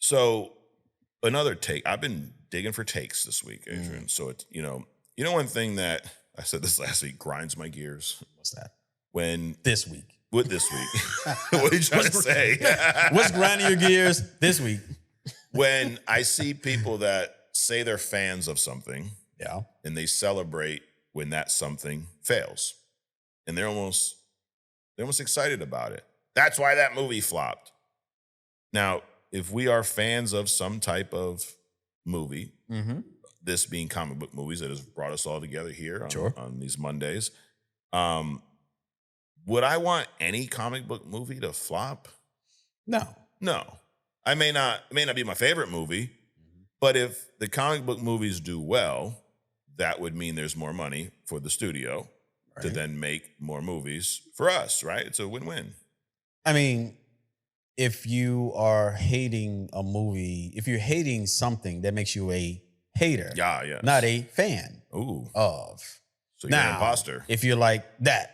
So another take. I've been digging for takes this week, Adrian. So it's one thing that I said this last week grinds my gears What's that? when This week. what this week. What are you trying to say? What's grinding your gears this week? When I see people that say they're fans of something Yeah. and they celebrate when that something fails, and they're almost excited about it. That's why that movie flopped. Now, if we are fans of some type of movie, Mm-hmm. this being comic book movies that has brought us all together here on these Mondays, would I want any comic book movie to flop? No. No. It may not be my favorite movie, but if the comic book movies do well, that would mean there's more money for the studio to then make more movies for us, right? It's a win-win. I mean, if you are hating a movie, if you're hating something, that makes you a hater. Yeah. Not a fan of. So you're an imposter. If you're like that,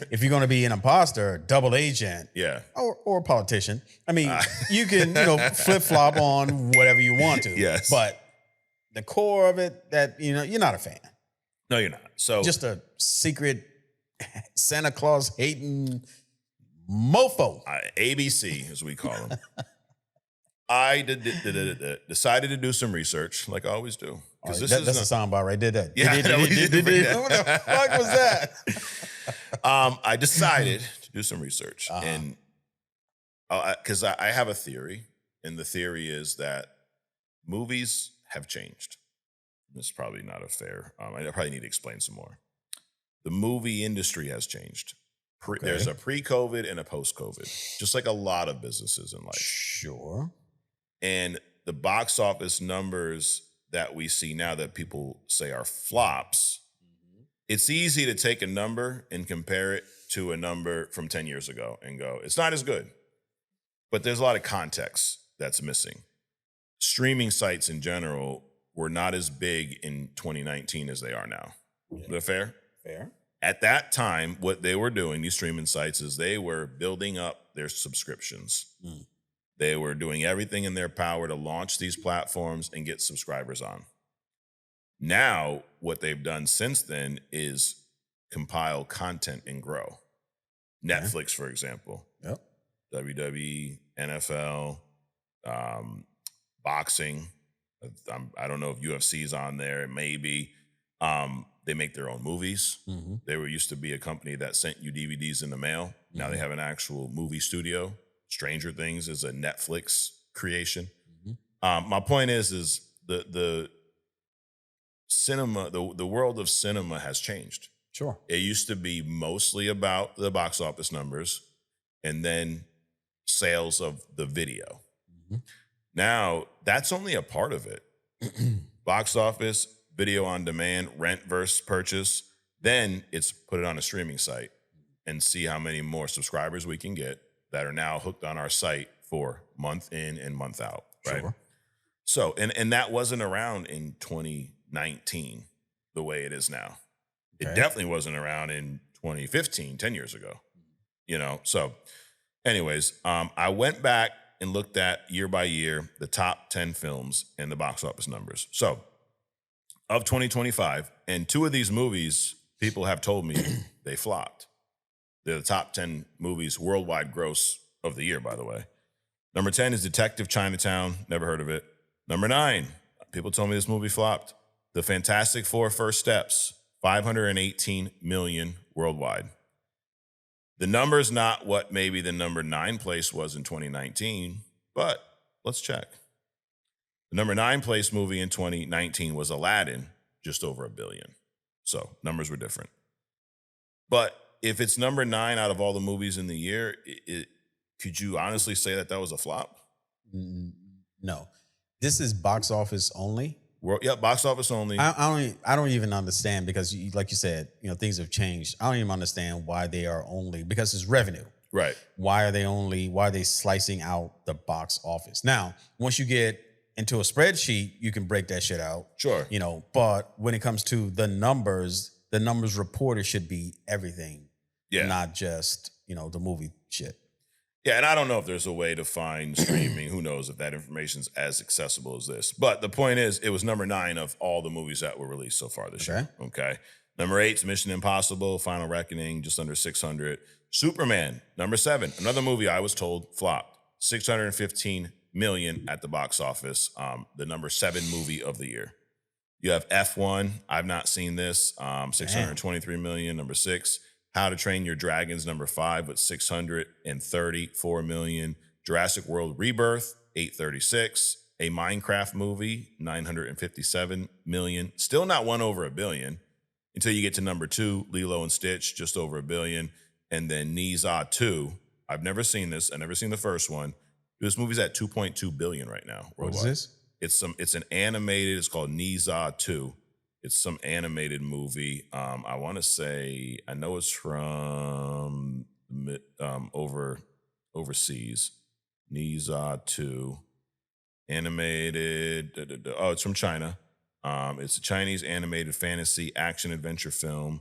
if you're going to be an imposter, double agent, yeah, or a politician, I mean, you can flip flop on whatever you want to. Yes, but the core of it, that you're not a fan. No, you're not. So just a secret Santa Claus hating mofo. ABC, as we call them. I decided to do some research, like I always do. Because that's a soundbite right there. Yeah, what the fuck was that? I decided to do some research, and because I have a theory, and the theory is that movies have changed. This is probably not a fair. I probably need to explain some more. The movie industry has changed. There's a pre-COVID and a post-COVID, just like a lot of businesses in life. Sure. And the box office numbers that we see now that people say are flops, it's easy to take a number and compare it to a number from 10 years ago and go, it's not as good. But there's a lot of context that's missing. Streaming sites in general were not as big in 2019 as they are now. Is that fair? Fair. At that time, what they were doing, these streaming sites, is they were building up their subscriptions. They were doing everything in their power to launch these platforms and get subscribers on. Now, what they've done since then is compile content and grow. Netflix, for example. Yep. WWE, NFL, boxing. I don't know if UFC's on there. It may be. They make their own movies. They were used to be a company that sent you DVDs in the mail. Now they have an actual movie studio. Stranger Things is a Netflix creation. My point is the cinema, the world of cinema has changed. Sure. It used to be mostly about the box office numbers and then sales of the video. Now, that's only a part of it. Box office, video on demand, rent versus purchase. Then it's put it on a streaming site and see how many more subscribers we can get that are now hooked on our site for month in and month out, right? Sure. So, and that wasn't around in 2019 the way it is now. It definitely wasn't around in 2015, 10 years ago, So anyways, I went back and looked at year by year, the top 10 films and the box office numbers. So of 2025, and two of these movies, people have told me they flopped. They're the top 10 movies worldwide gross of the year, by the way. Number 10 is Detective Chinatown. Never heard of it. Number 9, people told me this movie flopped. The Fantastic Four First Steps, $518 million worldwide. The number's not what maybe the number 9 place was in 2019, but let's check. The number 9 place movie in 2019 was Aladdin, just over $1 billion. So numbers were different. But if it's number 9 out of all the movies in the year, could you honestly say that was a flop? No. This is box office only. Box office only. I don't even understand because, like you said, things have changed. I don't even understand why they are only, because it's revenue. Right. Why are they slicing out the box office? Now, once you get into a spreadsheet, you can break that shit out. Sure. But when it comes to the numbers reported should be everything. Yeah. Not just, the movie shit. Yeah, and I don't know if there's a way to find streaming. Who knows if that information's as accessible as this. But the point is, it was number 9 of all the movies that were released so far this year. Okay. Number 8's Mission Impossible, Final Reckoning, just under 600. Superman, number 7, another movie I was told flopped. 615 million at the box office. The number 7 movie of the year. You have F1. I've not seen this. 623 million. Number 6. How to Train Your Dragons, number 5, with 634 million. Jurassic World Rebirth, 836. A Minecraft movie, 957 million. Still not one over $1 billion until you get to number 2, Lilo and Stitch, just over $1 billion. And then Niza 2. I've never seen this. I've never seen the first one. This movie's at 2.2 billion right now. What is this? It's an animated, it's called Niza 2. It's some animated movie. I want to say, I know it's from overseas. Niza 2. Animated. Oh, it's from China. It's a Chinese animated fantasy action adventure film.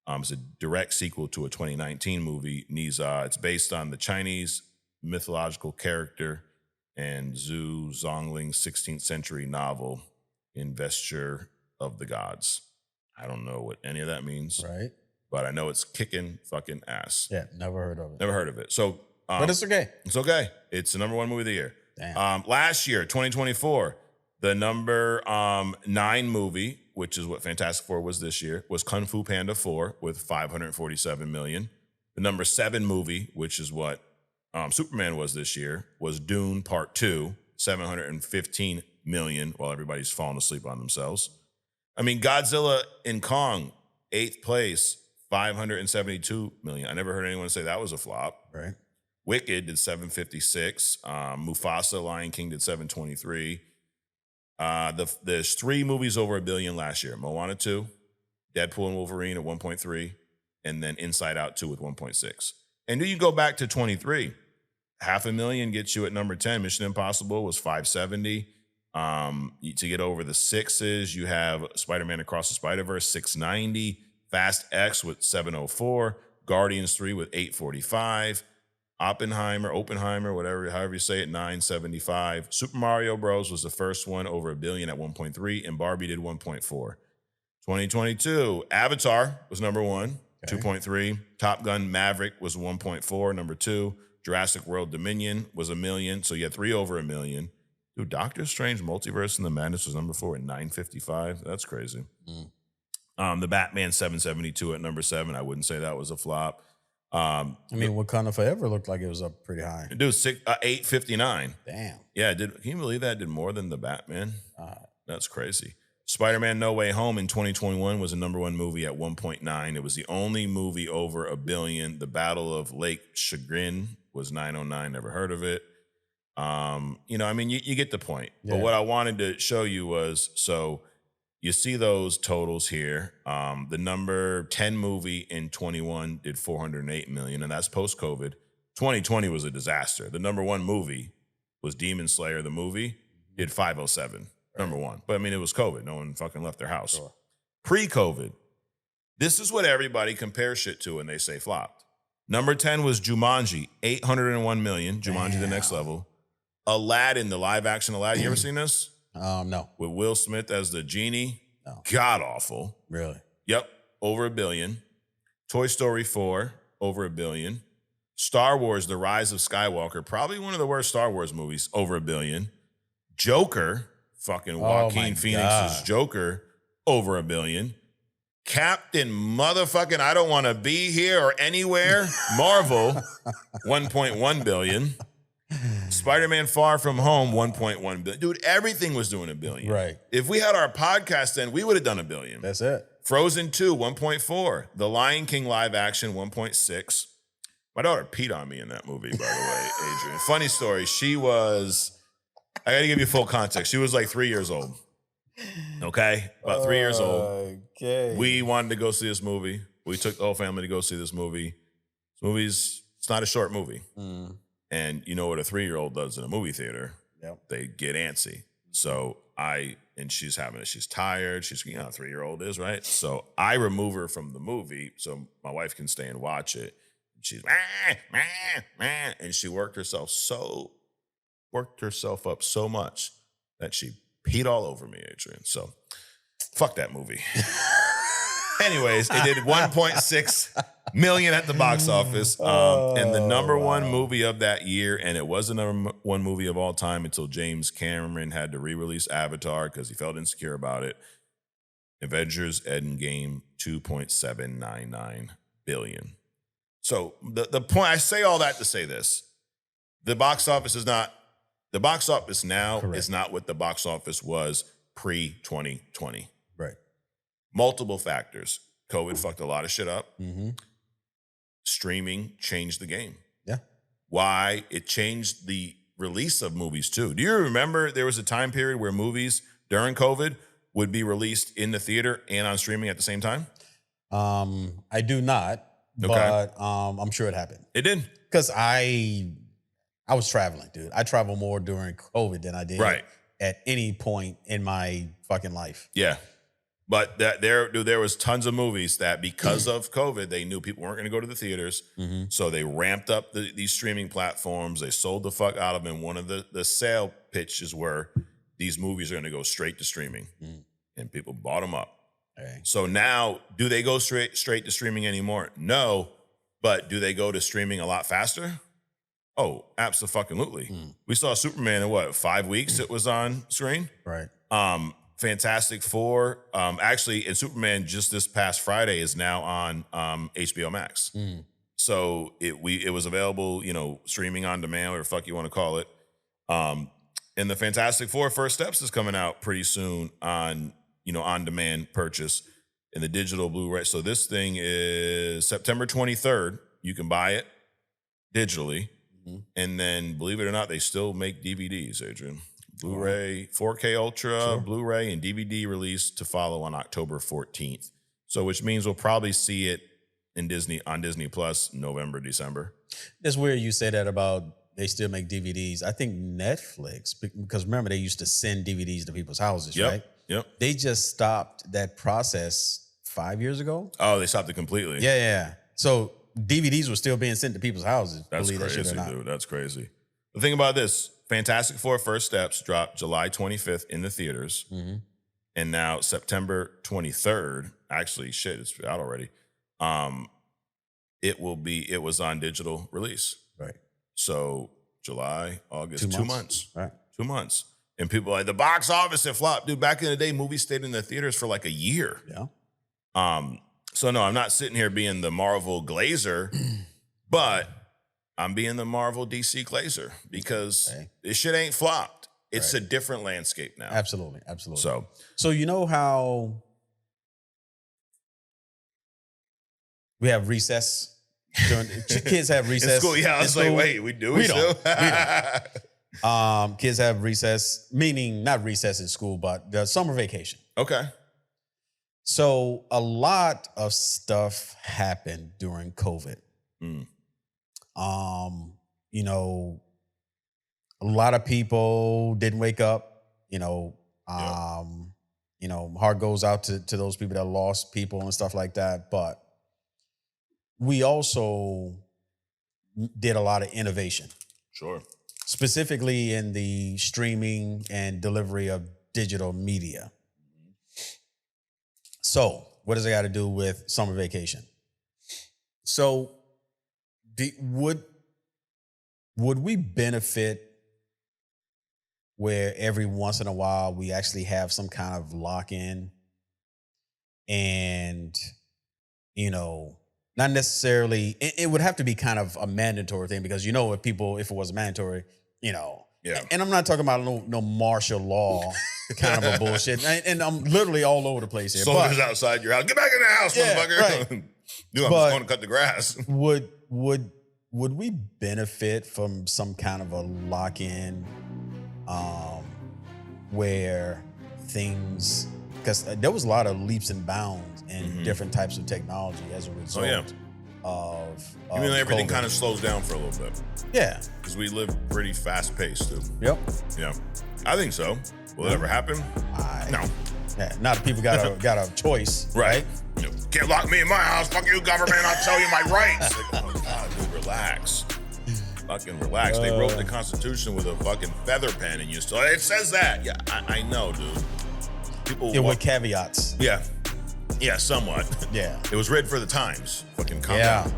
It's a direct sequel to a 2019 movie, Niza. It's based on the Chinese mythological character and Zhu Zongling's 16th century novel, Investure of the Gods. I don't know what any of that means. Right. But I know it's kicking fucking ass. Yeah, never heard of it. Never heard of it. So, but it's okay. It's okay. It's the number 1 movie of the year. Damn. Last year, 2024, the number 9 movie, which is what Fantastic Four was this year, was Kung Fu Panda 4 with 547 million. The number 7 movie, which is what Superman was this year, was Dune Part 2, 715 million, while everybody's falling asleep on themselves. I mean, Godzilla and Kong, 8th place, 572 million. I never heard anyone say that was a flop. Right. Wicked did 756. Mufasa, Lion King did 723. There's 3 movies over $1 billion last year. Moana 2, Deadpool and Wolverine at 1.3, and then Inside Out 2 with 1.6. And then you go back to 23. 500,000 gets you at number 10. Mission Impossible was 570. To get over the 6s, you have Spider-Man Across the Spider-Verse, 690. Fast X with 704. Guardians 3 with 845. Oppenheimer, whatever, however you say it, 975. Super Mario Bros. Was the first one over $1 billion at 1.3, and Barbie did 1.4. 2022, Avatar was number 1, okay. 2.3. Top Gun Maverick was 1.4, number 2. Jurassic World Dominion was $1 million, so you had 3 over $1 million. Dude, Doctor Strange Multiverse in the Madness was number 4 at 955. That's crazy. The Batman 772 at number 7. I wouldn't say that was a flop. I mean, Wakanda Forever looked like it was up pretty high. Dude, 859. Damn. Yeah, can you believe that? Did more than the Batman? That's crazy. Spider-Man No Way Home in 2021 was a number 1 movie at 1.9. It was the only movie over $1 billion. The Battle of Lake Chagrin was 909. Never heard of it. You get the point. Yeah. But what I wanted to show you was, so you see those totals here. The number 10 movie in 21 did 408 million, and that's post-COVID. 2020 was a disaster. The number 1 movie was Demon Slayer, the movie, did 507, number 1. But I mean, it was COVID. No one fucking left their house. Sure. Pre-COVID, this is what everybody compares shit to when they say flopped. Number 10 was Jumanji, 801 million. Jumanji, The Next Level. Aladdin, the live action Aladdin. You ever seen this? No. With Will Smith as the genie. No. God awful. Really? Yep. Over $1 billion. Toy Story 4, over $1 billion. Star Wars, The Rise of Skywalker, probably one of the worst Star Wars movies, over $1 billion. Joker, fucking Joaquin Phoenix's Joker, over $1 billion. Captain motherfucking I Don't Want to Be Here or Anywhere, Marvel, 1.1 billion. Spider-Man Far From Home, 1.1 billion. Dude, everything was doing $1 billion. Right. If we had our podcast then, we would have done $1 billion. That's it. Frozen 2, 1.4. The Lion King live action, 1.6. My daughter peed on me in that movie, by the way, Adrian. Funny story. I got to give you full context. She was like 3 years old. Okay? About 3 years old. Okay. We wanted to go see this movie. We took the whole family to go see this movie. It's not a short movie. And you know what a 3-year-old does in a movie theater? Yep. They get antsy. So she's tired. She's, a 3-year-old is, right? So I remove her from the movie so my wife can stay and watch it. She's and she worked herself up so much that she peed all over me, Adrian. So fuck that movie. Anyways, it did 1.6 million at the box office. And the number one movie of that year, and it was the number one movie of all time until James Cameron had to re-release Avatar because he felt insecure about it. Avengers Endgame, 2.799 billion. So the point, I say all that to say this. The box office now Correct. Is not what the box office was pre-2020. Right. Multiple factors. COVID fucked a lot of shit up. Mm-hmm. Streaming changed the game. Yeah. Why? It changed the release of movies too. Do you remember there was a time period where movies during COVID would be released in the theater and on streaming at the same time? I do not, but I'm sure it happened. It did. Because I was traveling, dude. I traveled more during COVID than I did at any point in my fucking life. Yeah. But there was tons of movies that because of COVID, they knew people weren't going to go to the theaters. Mm-hmm. So they ramped up these streaming platforms. They sold the fuck out of them. One of the sale pitches were these movies are going to go straight to streaming. Mm. And people bought them up. Okay. So now, do they go straight to streaming anymore? No. But do they go to streaming a lot faster? Oh, absolutely. Mm. We saw Superman in 5 weeks it was on screen? Right. Fantastic Four. Actually, and Superman just this past Friday is now on HBO Max. Mm. So it was available, streaming on demand, whatever the fuck you want to call it. And the Fantastic Four First Steps is coming out pretty soon on demand purchase in the digital Blu-ray. So this thing is September 23rd. You can buy it digitally. Mm-hmm. And then, believe it or not, they still make DVDs, Adrian. Blu-ray, 4K Ultra, Blu-ray, and DVD release to follow on October 14th. So which means we'll probably see it on Disney Plus November, December. It's weird you say that about they still make DVDs. I think Netflix, because remember they used to send DVDs to people's houses, right? Yep. They just stopped that process 5 years ago. Oh, they stopped it completely. Yeah. So DVDs were still being sent to people's houses. That's crazy, dude. That's crazy. The thing about this, Fantastic Four First Steps dropped July 25th in the theaters. Mm-hmm. And now September 23rd, actually, shit, it's out already. It was on digital release. Right. So July, August, 2 months. Right. 2 months. And people are like, the box office had flopped. Dude, back in the day, movies stayed in the theaters for like a year. Yeah. So no, I'm not sitting here being the Marvel glazer, but I'm being the Marvel DC glazer because this shit ain't flopped. It's a different landscape now. Absolutely. So you know how we have recess? Kids have recess. In school, yeah. I was like, wait, we do? We don't. Kids have recess, meaning not recess in school, but the summer vacation. Okay. So a lot of stuff happened during COVID. Mm. A lot of people didn't wake up, heart goes out to those people that lost people and stuff like that. But we also did a lot of innovation. Sure. Specifically in the streaming and delivery of digital media. So what does it got to do with summer vacation? So would we benefit where every once in a while we actually have some kind of lock-in and, not necessarily, it would have to be kind of a mandatory thing because, if it was mandatory, Yeah. And I'm not talking about no martial law kind of a bullshit. And I'm literally all over the place here. Soldiers outside your house. Get back in the house, motherfucker. Right. Dude, I'm just going to cut the grass. Would we benefit from some kind of a lock-in where things, because there was a lot of leaps and bounds in different types of technology as a result of you mean everything COVID. kind of slows down for a little bit? Yeah. Because we live pretty fast-paced, dude. Yep. Yeah. I think so. Will it ever happen? No. Yeah, now the people got a choice, right? You know, can't lock me in my house. Fuck you, government. I'll tell you my rights. Like, oh God, dude, relax. Fucking relax. They wrote the Constitution with a fucking feather pen, and you still. It says that. Yeah, I know, dude. People. Yeah, with caveats. Yeah. Yeah, somewhat. Yeah. It was read for the times. Fucking calm down.